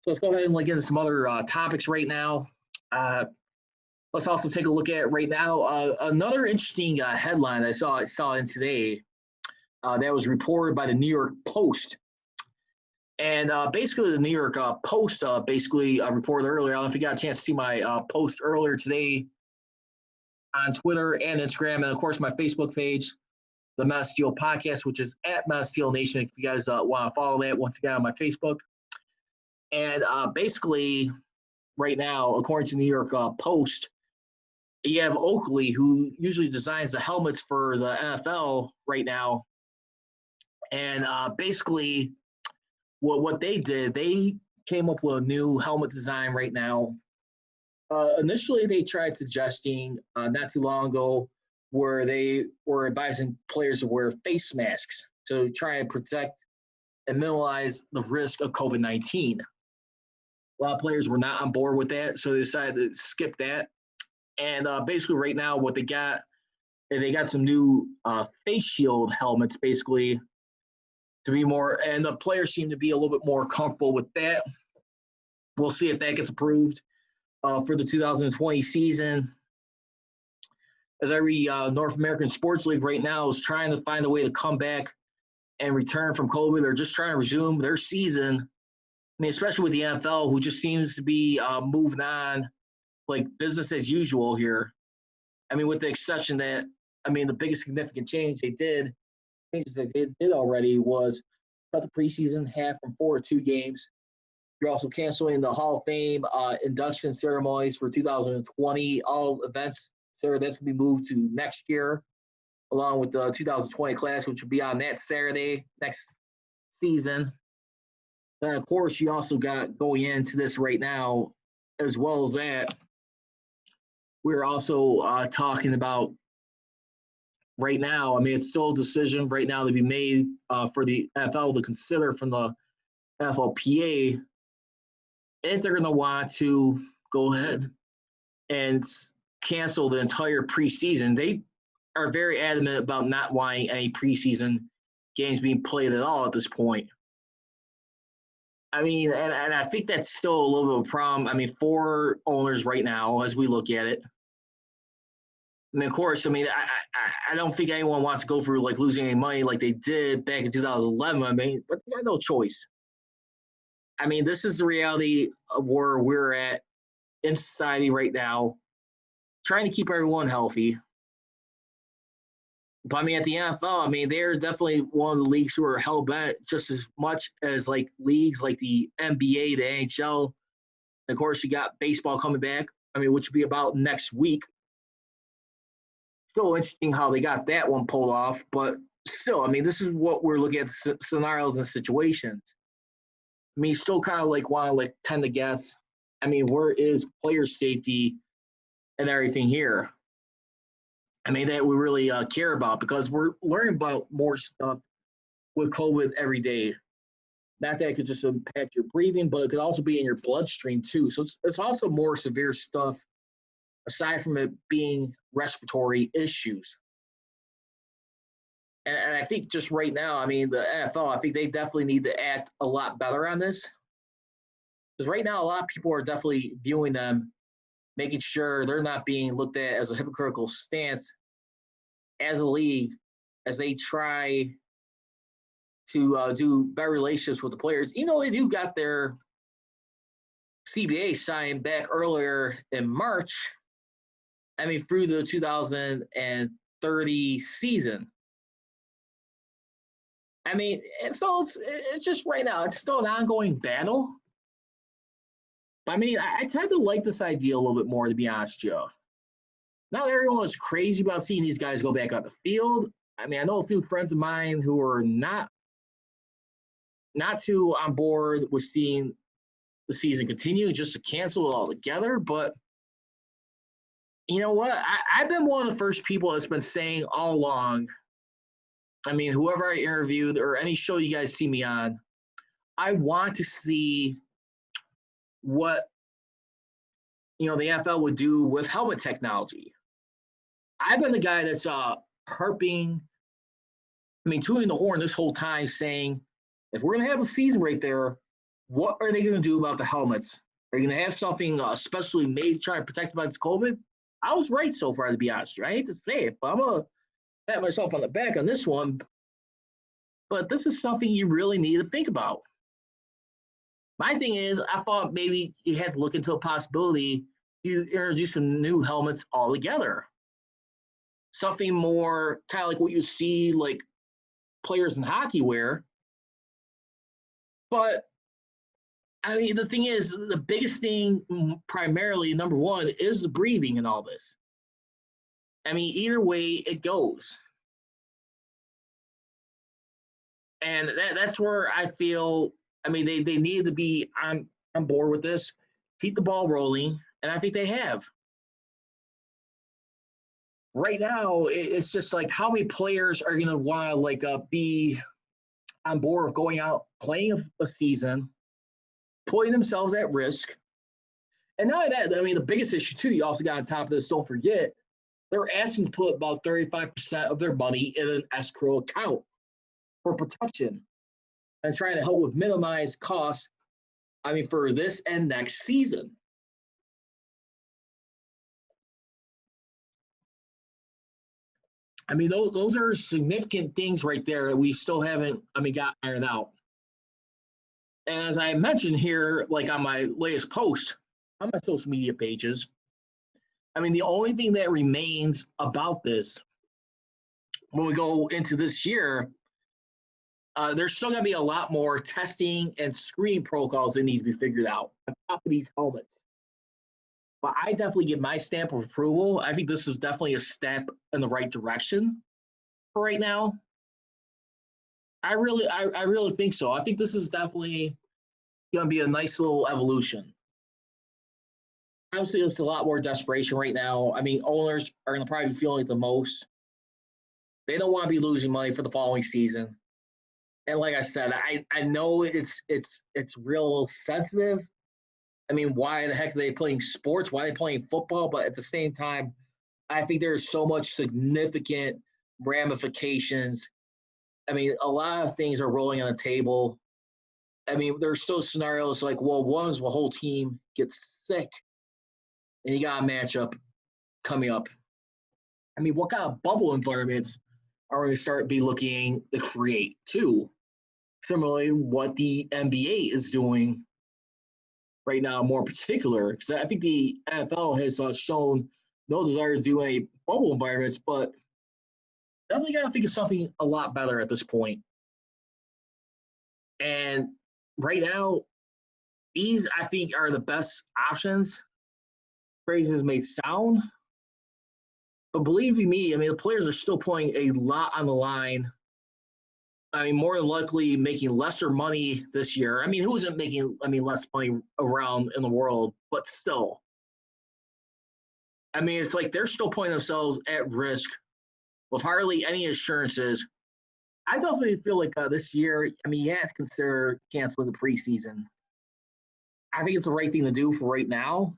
So let's go ahead and get into some other topics right now. Uh, let's also take a look at right now another interesting headline I saw in today that was reported by the New York Post. And basically, the New York Post basically reported earlier. I don't know if you got a chance to see my post earlier today on Twitter and Instagram, and of course my Facebook page, the Mass Steel Podcast, which is at Mass Steel Nation. If you guys want to follow that, once again on my Facebook. And basically, right now, according to the New York Post, you have Oakley, who usually designs the helmets for the NFL right now. And basically, what they did, they came up with a new helmet design right now. Initially, they tried suggesting not too long ago where they were advising players to wear face masks to try and protect and minimize the risk of COVID-19. A lot of players were not on board with that, so they decided to skip that. And basically right now what they got some new face shield helmets basically to be more, and the players seem to be a little bit more comfortable with that. We'll see if that gets approved for the 2020 season. As every North American Sports League right now is trying to find a way to come back and return from COVID. They're just trying to resume their season. I mean, especially with the NFL, who just seems to be moving on like business as usual here. I mean, with the exception that, I mean, the biggest significant change they did already was cut the preseason half from 4 to 2 games. You're also canceling the Hall of Fame induction ceremonies for 2020. All events, sir, that's going to be moved to next year, along with the 2020 class, which will be on that Saturday next season. Then, of course, you also got going into this right now, as well as that, we're also talking about right now. I mean, it's still a decision right now to be made for the NFL to consider from the NFLPA if they're going to want to go ahead and cancel the entire preseason. They are very adamant about not wanting any preseason games being played at all at this point. I mean, and I think that's still a little bit of a problem. I mean, for owners right now, as we look at it. I mean, of course, I mean, I don't think anyone wants to go through losing any money like they did back in 2011. I mean, but they had no choice. I mean, this is the reality of where we're at in society right now, trying to keep everyone healthy. But I mean, at the NFL, I mean, they're definitely one of the leagues who are hell bent just as much as leagues like the NBA, the NHL. And of course, you got baseball coming back. I mean, which will be about next week. Still interesting how they got that one pulled off, but still, I mean, this is what we're looking at scenarios and situations. I mean, still kind of want to tend to guess. I mean, where is player safety and everything here? I mean, that we really care about, because we're learning about more stuff with COVID every day. Not that it could just impact your breathing, but it could also be in your bloodstream too. So it's also more severe stuff aside from it being respiratory issues. And I think just right now, I mean, the NFL, I think they definitely need to act a lot better on this. Because right now, a lot of people are definitely viewing them, making sure they're not being looked at as a hypocritical stance as a league as they try to do better relationships with the players. You know, they do got their CBA signed back earlier in March. I mean, through the 2030 season. I mean, and so it's just right now, it's still an ongoing battle. But I mean, I tend to like this idea a little bit more, to be honest, Joe. Not everyone was crazy about seeing these guys go back on the field. I mean, I know a few friends of mine who are not too on board with seeing the season continue, just to cancel it altogether. But you know what? I've been one of the first people that's been saying all along, I mean, whoever I interviewed or any show you guys see me on, I want to see what, the NFL would do with helmet technology. I've been the guy that's tooting the horn this whole time, saying, if we're going to have a season right there, What are they going to do about the helmets? Are you going to have something especially made to try to protect against COVID? I was right so far, to be honest. I hate to say it, but I'm going to pat myself on the back on this one. But this is something you really need to think about. My thing is, I thought maybe you had to look into a possibility you introduce some new helmets altogether. Something more kind of like what you see like players in hockey wear. But I mean, the thing is, the biggest thing, primarily, number one, is the breathing in all this. I mean, either way it goes. And that's where I feel, I mean, they need to be on board with this, keep the ball rolling, and I think they have. Right now, it's just like how many players are going to want to like be on board with going out, playing a season, putting themselves at risk. And not only that, I mean, the biggest issue, too, you also got on top of this, don't forget, they're asking to put about 35% of their money in an escrow account for protection and trying to help with minimize costs, I mean, for this and next season. I mean, those are significant things right there that we still haven't, I mean, got ironed out. And as I mentioned here, like on my latest post on my social media pages, I mean, the only thing that remains about this when we go into this year, there's still going to be a lot more testing and screening protocols that need to be figured out on top of these helmets. But I definitely give my stamp of approval. I think this is definitely a step in the right direction for right now. I really think so. I think this is definitely going to be a nice little evolution. Obviously, it's a lot more desperation right now. I mean, owners are going to probably be feeling it the most. They don't want to be losing money for the following season. And like I said, I know it's real sensitive. I mean, why the heck are they playing sports? Why are they playing football? But at the same time, I think there's so much significant ramifications. I mean, a lot of things are rolling on the table. I mean, there's still scenarios like, well, one is the whole team gets sick and you got a matchup coming up. I mean, what kind of bubble environments are we going to start be looking to create too? Similarly, what the NBA is doing right now, more particular, because I think the NFL has shown no desire to do any bubble environments, but definitely got to think of something a lot better at this point. And right now, these I think are the best options. Crazy as may sound, but believe you me, I mean, the players are still putting a lot on the line. I mean, more than likely making lesser money this year. I mean, who isn't making, I mean, less money around in the world, but still. I mean, it's like they're still putting themselves at risk with hardly any assurances. I definitely feel like this year, I mean, you have to consider canceling the preseason. I think it's the right thing to do for right now.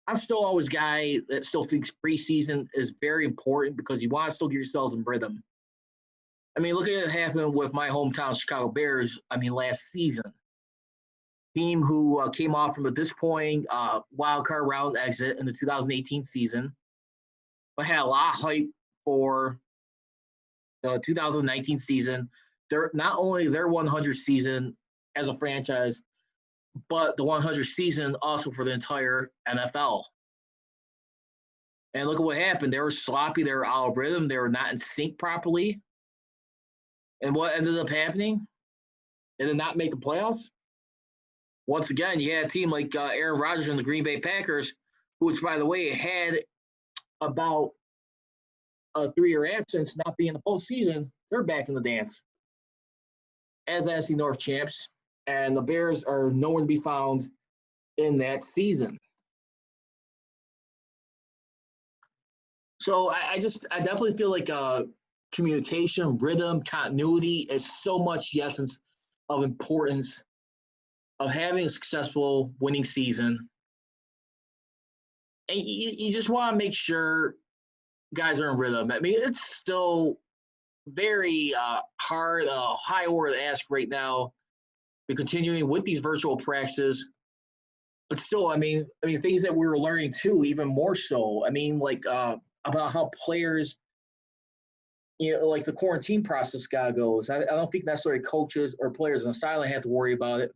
I'm still always a guy that still thinks preseason is very important because you want to still get yourselves in rhythm. I mean, look at what happened with my hometown Chicago Bears, I mean, last season. Team who came off from a disappointing wild card round exit in the 2018 season, but had a lot of hype for the 2019 season. They're not only their 100 season as a franchise, but the 100 season also for the entire NFL. And look at what happened. They were sloppy. They were out of rhythm. They were not in sync properly. And what ended up happening? They did not make the playoffs. Once again, you had a team like Aaron Rodgers and the Green Bay Packers, which, by the way, had about a 3-year absence, not being in the postseason. They're back in the dance as NFC North champs, and the Bears are nowhere to be found in that season. So I definitely feel like communication, rhythm, continuity is so much the essence of importance of having a successful winning season. And you just want to make sure guys are in rhythm. I mean, it's still very hard, high order to ask right now be continuing with these virtual practices. But still, I mean, things that we were learning too, even more so. I mean, like about how players, like the quarantine process goes. I don't think necessarily coaches or players on the sideline have to worry about it.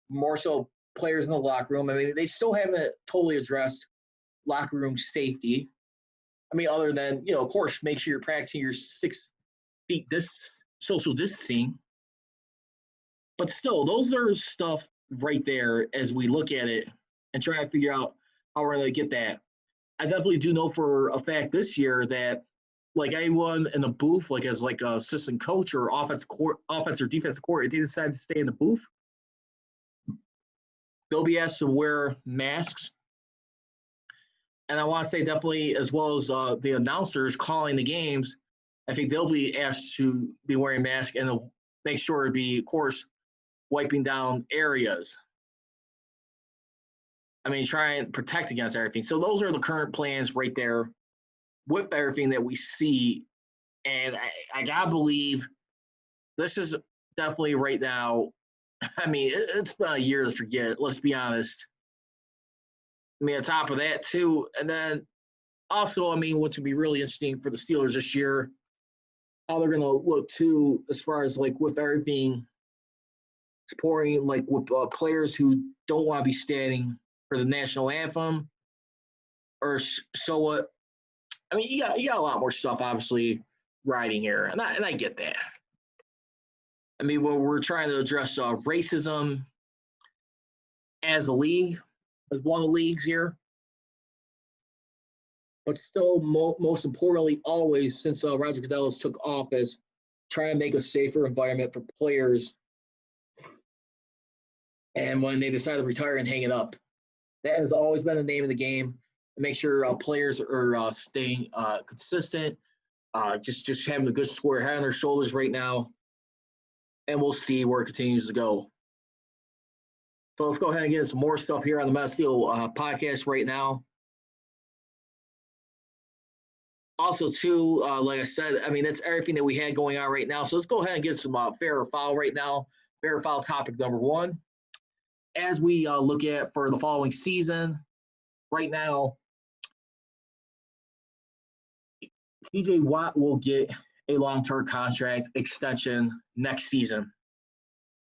More so, players in the locker room. I mean, they still haven't totally addressed locker room safety. I mean, other than, of course, make sure you're practicing your 6 feet social distancing. But still, those are stuff right there as we look at it and try to figure out how we're going to get that. I definitely do know for a fact this year that, like, anyone in the booth, like as like a assistant coach or offense or defensive court, if they decide to stay in the booth, they'll be asked to wear masks. And I want to say definitely, as well as the announcers calling the games, I think they'll be asked to be wearing masks and they'll make sure to be, of course, wiping down areas. I mean, try and protect against everything. So those are the current plans right there with everything that we see. And I gotta believe this is definitely right now. I mean, it's been a year to forget. Let's be honest. I mean, on top of that too, and then also, I mean, what's gonna be really interesting for the Steelers this year, how they're gonna look too, as far as like with everything supporting, like with players who don't want to be standing for the national anthem, or so what. I mean, you got a lot more stuff obviously riding here, and I get that. I mean, when we're trying to address racism as a league, as one of the leagues here, but still, most importantly, always since Roger Goodell took office, trying to make a safer environment for players. And when they decide to retire and hang it up, that has always been the name of the game. To make sure players are staying consistent, just having a good square head on their shoulders right now, and we'll see where it continues to go. So let's go ahead and get some more stuff here on the Matt Steel podcast right now. Also, too, like I said, I mean, that's everything that we had going on right now. So let's go ahead and get some fair or foul right now. Fair or foul topic number 1. As we look at for the following season, right now, TJ Watt will get a long-term contract extension next season.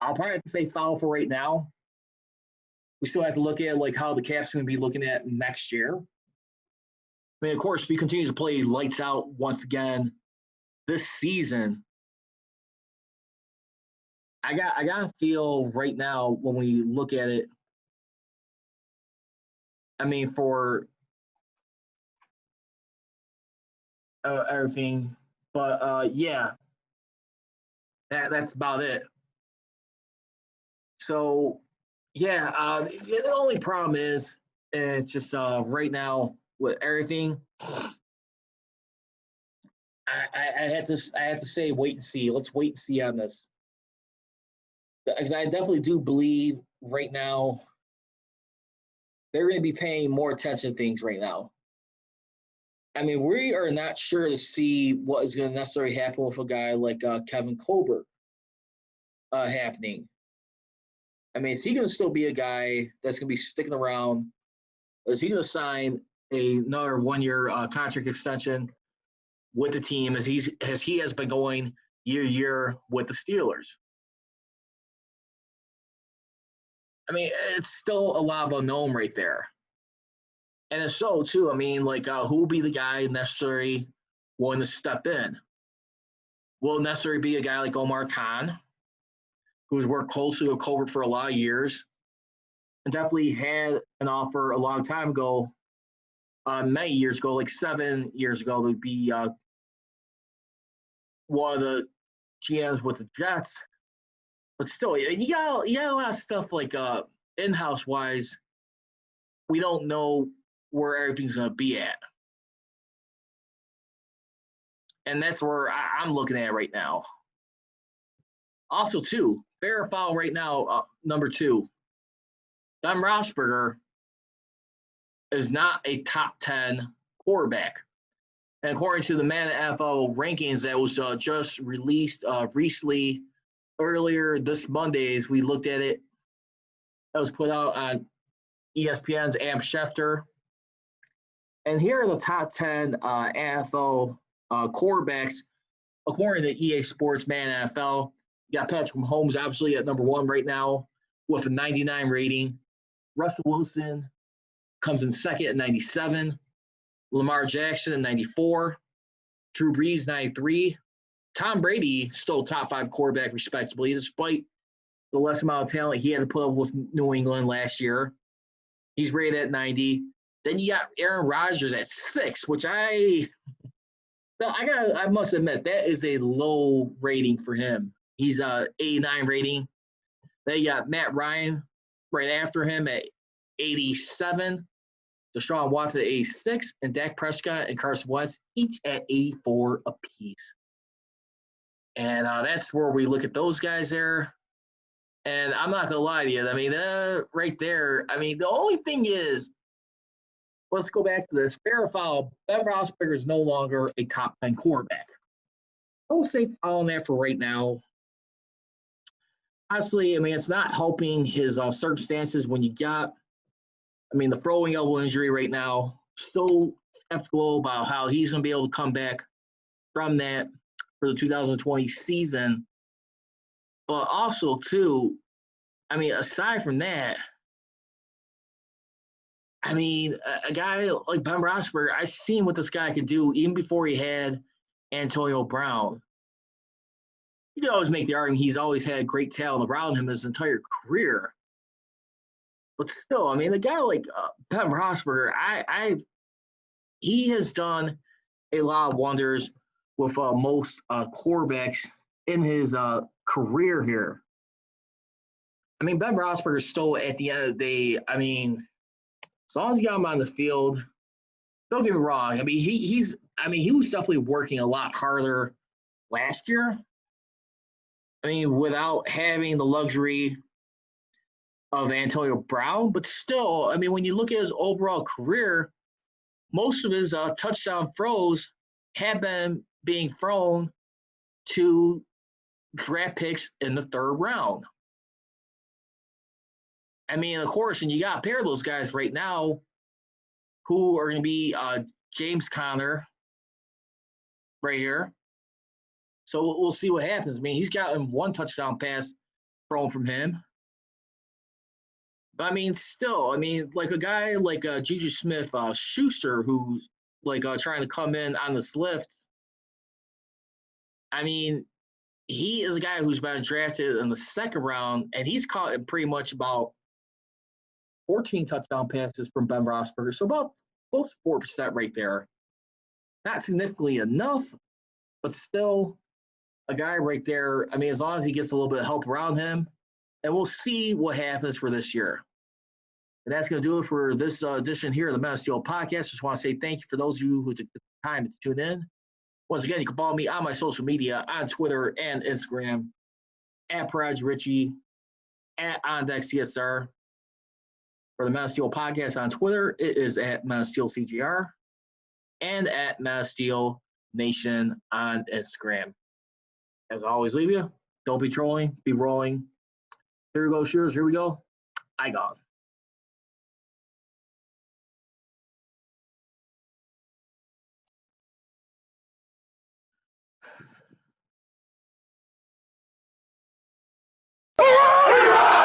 I'll probably have to say foul for right now. We still have to look at like how the cap's going to be looking at next year. I mean, of course, we continue to play lights out once again this season. I gotta feel right now when we look at it. I mean, for everything, but yeah, that's about it. So yeah, the only problem is it's just right now with everything. I had to say wait and see. Let's wait and see on this. Because I definitely do believe right now they're going to be paying more attention to things right now. I mean, we are not sure to see what is going to necessarily happen with a guy like Kevin Colbert happening. I mean, is he going to still be a guy that's going to be sticking around? Is he going to sign another 1-year contract extension with the team as he has been going year to year with the Steelers? I mean, it's still a lot of unknown right there. And if so, too, I mean, like, who will be the guy necessarily willing to step in? Will it necessarily be a guy like Omar Khan, who's worked closely with Colbert for a lot of years, and definitely had an offer a long time ago, many years ago, like 7 years ago, to be one of the GMs with the Jets. But still, you got a lot of stuff like in-house wise, we don't know where everything's going to be at. And that's where I'm looking at right now. Also, too, fair or foul right now, number 2. Ben Roethlisberger is not a top 10 quarterback. And according to the Man NFL rankings that was just released recently earlier this Monday as we looked at it. That was put out on ESPN's Am Schefter. And here are the top 10 NFL quarterbacks according to EA Sports Man NFL. You got Patrick Mahomes obviously at number 1 right now with a 99 rating. Russell Wilson comes in second at 97. Lamar Jackson at 94. Drew Brees, 93. Tom Brady still top 5 quarterback respectably, despite the less amount of talent he had to put up with New England last year. He's rated at 90. Then you got Aaron Rodgers at 6, which I must admit, that is a low rating for him. He's a 89 rating. Then you got Matt Ryan right after him at 87. Deshaun Watson at 86, and Dak Prescott and Carson Wentz each at 84 apiece. And that's where we look at those guys there. And I'm not going to lie to you. I mean, right there, I mean, the only thing is, let's go back to this. Fair or foul, Ben Roethlisberger is no longer a top 10 quarterback. I will say foul on that for right now. Honestly, I mean, it's not helping his circumstances when you got, I mean, the throwing elbow injury right now. Still skeptical about how he's going to be able to come back from that for the 2020 season. But also, too, I mean, aside from that, I mean, a guy like Ben Roethlisberger, I've seen what this guy could do even before he had Antonio Brown. You can always make the argument he's always had great talent around him his entire career. But still, I mean, a guy like Ben Roethlisberger, he has done a lot of wonders with most quarterbacks in his career here. I mean, Ben Roethlisberger still, at the end of the day, I mean, as long as you got him on the field, don't get me wrong. I mean, he was definitely working a lot harder last year. I mean, without having the luxury of Antonio Brown, but still, I mean, when you look at his overall career, most of his touchdown throws have been being thrown to draft picks in the 3rd round. I mean, of course, and you got a pair of those guys right now who are going to be James Conner right here. So we'll see what happens. I mean, he's gotten 1 touchdown pass thrown from him. But, I mean, still, I mean, like a guy like Juju Smith-Schuster who's, like, trying to come in on this lift, I mean, he is a guy who's been drafted in the 2nd round, and he's caught pretty much about 14 touchdown passes from Ben Roethlisberger, so about close to 4% right there. Not significantly enough, but still a guy right there. I mean, as long as he gets a little bit of help around him, and we'll see what happens for this year. And that's going to do it for this edition here of the Men of Steel podcast. Just want to say thank you for those of you who took the time to tune in. Once again, you can follow me on my social media on Twitter and Instagram at Prodigy Richey, at OnDeckCSR. For the Men of Steel podcast on Twitter, it is at Men of Steel CGR and at Men of Steel Nation on Instagram. As I always leave you, don't be trolling, be rolling. Here we go, shooters. Here we go. I gone.